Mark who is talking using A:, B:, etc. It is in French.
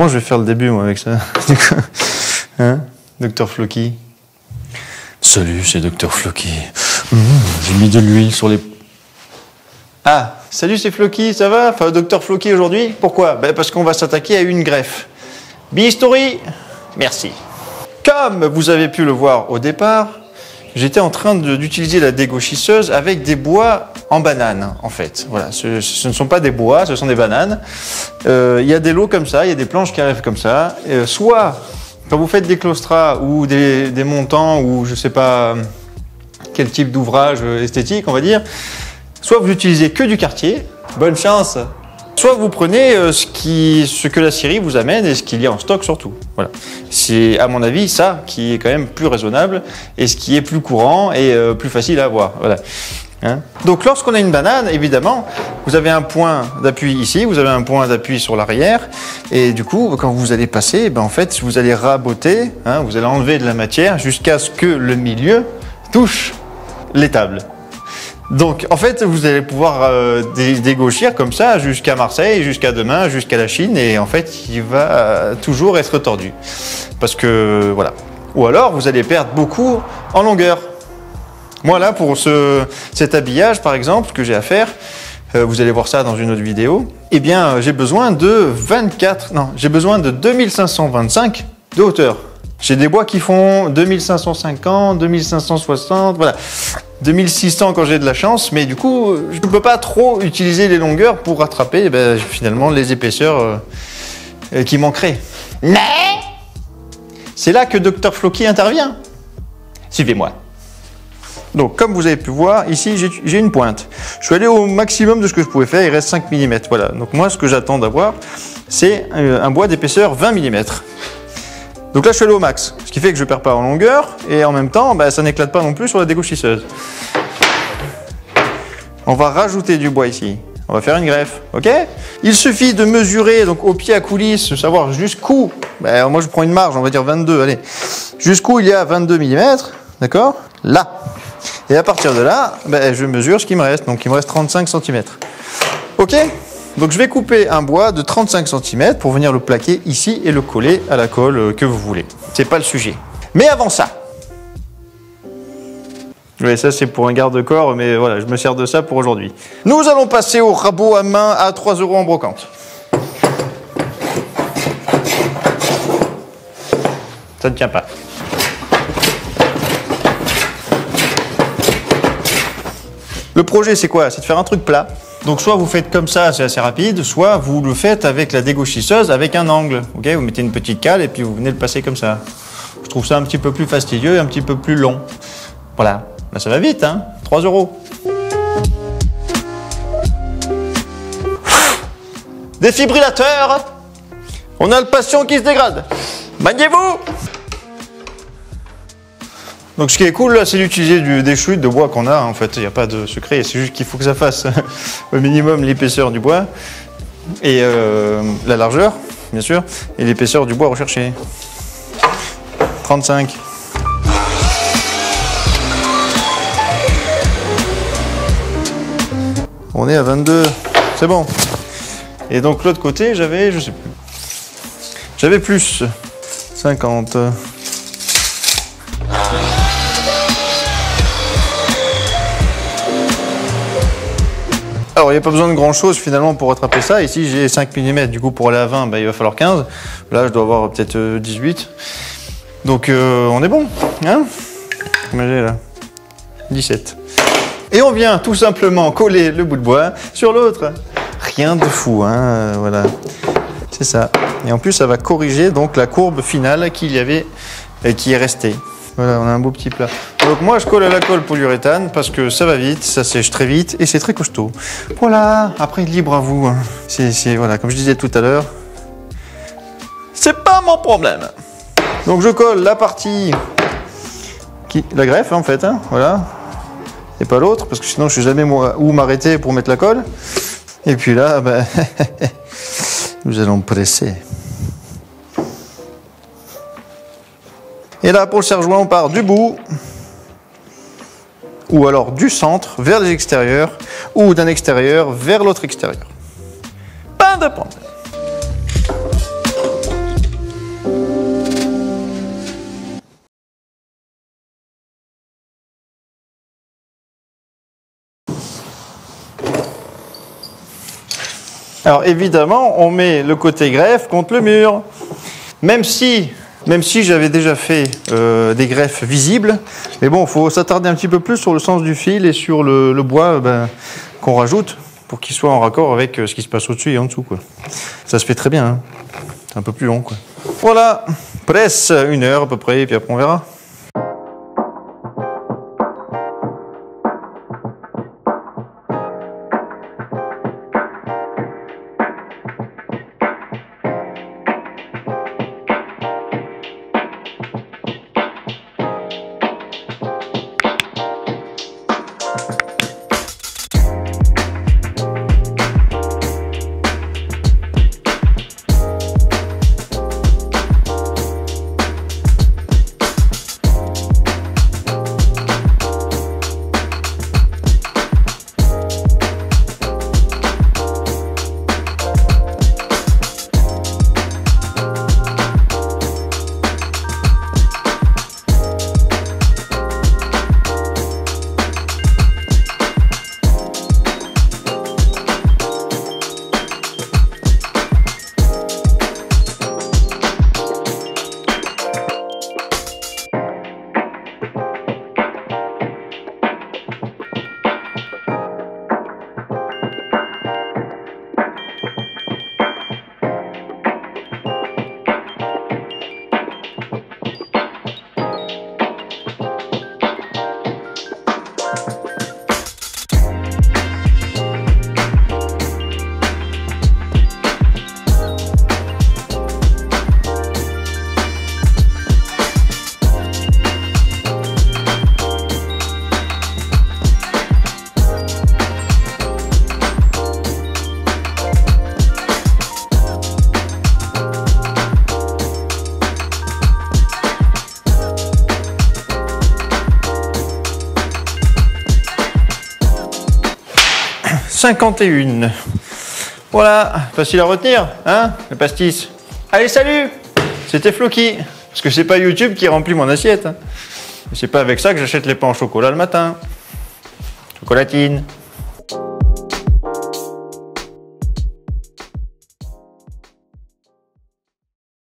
A: Comment je vais faire le début, moi, avec ça? Hein, Dr Floki? Salut, c'est Dr Floki. J'ai mis de l'huile sur les... Ah, salut, c'est Floki, ça va? Enfin, Dr Floki aujourd'hui. Pourquoi? Ben, parce qu'on va s'attaquer à une greffe. Bistouri. Merci. Comme vous avez pu le voir au départ, j'étais en train d'utiliser la dégauchisseuse avec des bois en banane, en fait. Voilà, ce ne sont pas des bois, ce sont des bananes. Il y a des lots comme ça, il y a des planches qui arrivent comme ça. Soit, quand vous faites des claustras ou des montants ou je ne sais pas quel type d'ouvrage esthétique, on va dire, soit vous utilisez que du quartier, bonne chance. Soit vous prenez ce que la scierie vous amène et ce qu'il y a en stock surtout. Voilà. C'est à mon avis ça qui est quand même plus raisonnable et ce qui est plus courant et plus facile à avoir. Voilà. Hein? Donc lorsqu'on a une banane, évidemment, vous avez un point d'appui ici, vous avez un point d'appui sur l'arrière et du coup, quand vous allez passer, ben, en fait, vous allez raboter, hein, vous allez enlever de la matière jusqu'à ce que le milieu touche les tables. Donc, en fait, vous allez pouvoir dégauchir comme ça jusqu'à Marseille, jusqu'à demain, jusqu'à la Chine, et en fait, il va toujours être tordu. Parce que, voilà. Ou alors, vous allez perdre beaucoup en longueur. Moi, là, pour cet habillage, par exemple, que j'ai à faire, vous allez voir ça dans une autre vidéo, eh bien, j'ai besoin de 2525 de hauteur. J'ai des bois qui font 2550, 2560, voilà. 2600 quand j'ai de la chance, mais du coup, je ne peux pas trop utiliser les longueurs pour rattraper finalement les épaisseurs qui manqueraient. Mais c'est là que Dr Floki intervient. Suivez-moi. Donc, comme vous avez pu voir, ici, j'ai une pointe. Je suis allé au maximum de ce que je pouvais faire, il reste 5 mm. Voilà. Donc moi, ce que j'attends d'avoir, c'est un bois d'épaisseur 20 mm. Donc là, je suis allé au max, ce qui fait que je ne perds pas en longueur et en même temps, ça n'éclate pas non plus sur la dégauchisseuse. On va rajouter du bois ici. On va faire une greffe, ok? Il suffit de mesurer donc au pied à coulisses, savoir jusqu'où. Moi, je prends une marge, on va dire 22, allez. Jusqu'où il y a 22 mm, d'accord? Là. Et à partir de là, je mesure ce qui me reste. Donc, il me reste 35 cm. Ok? Donc je vais couper un bois de 35 cm pour venir le plaquer ici et le coller à la colle que vous voulez. C'est pas le sujet. Mais avant ça, oui, ça c'est pour un garde-corps, mais voilà, je me sers de ça pour aujourd'hui. Nous allons passer au rabot à main à 3 € en brocante. Ça ne tient pas. Le projet c'est quoi? C'est de faire un truc plat. Donc soit vous faites comme ça, c'est assez rapide, soit vous le faites avec la dégauchisseuse avec un angle. Okay, vous mettez une petite cale et puis vous venez le passer comme ça. Je trouve ça un petit peu plus fastidieux et un petit peu plus long. Voilà, ça va vite, hein, 3 €. Défibrillateur. On a le patient qui se dégrade. Maniez-vous. Donc ce qui est cool là, c'est d'utiliser des chutes de bois qu'on a, en fait, il n'y a pas de secret, c'est juste qu'il faut que ça fasse au minimum l'épaisseur du bois et la largeur, bien sûr, et l'épaisseur du bois recherché. 35. On est à 22, c'est bon. Et donc l'autre côté, j'avais, je sais plus, j'avais plus, 50. Alors, il n'y a pas besoin de grand chose finalement pour rattraper ça. Ici, j'ai 5 mm. Du coup, pour aller à 20, il va falloir 15. Là, je dois avoir peut-être 18. Donc, on est bon. Hein? Combien j'ai là? 17. Et on vient tout simplement coller le bout de bois sur l'autre. Rien de fou, hein? Voilà. C'est ça. Et en plus, ça va corriger donc la courbe finale qu'il y avait et qui est restée. Voilà, on a un beau petit plat. Donc moi, je colle à la colle polyuréthane parce que ça va vite, ça sèche très vite et c'est très costaud. Voilà, après libre à vous. Hein. Voilà, comme je disais tout à l'heure, c'est pas mon problème. Donc je colle la partie, la greffe en fait, hein, voilà, et pas l'autre parce que sinon je sais jamais où m'arrêter pour mettre la colle. Et puis là, nous allons presser. Et là, pour le serre-joint, on part du bout, ou alors du centre vers les extérieurs, ou d'un extérieur vers l'autre extérieur. Pas de problème. Alors évidemment, on met le côté greffe contre le mur. Même si j'avais déjà fait des greffes visibles, mais bon, il faut s'attarder un petit peu plus sur le sens du fil et sur le bois qu'on rajoute pour qu'il soit en raccord avec ce qui se passe au-dessus et en dessous, quoi. Ça se fait très bien, hein. C'est un peu plus long, quoi. Voilà, presse 1 heure à peu près, et puis après on verra. « 51. Voilà, facile à retenir, hein, le pastis. Allez, salut! C'était Floki. Parce que c'est pas YouTube qui remplit mon assiette. Hein. C'est pas avec ça que j'achète les pains au chocolat le matin. Chocolatine.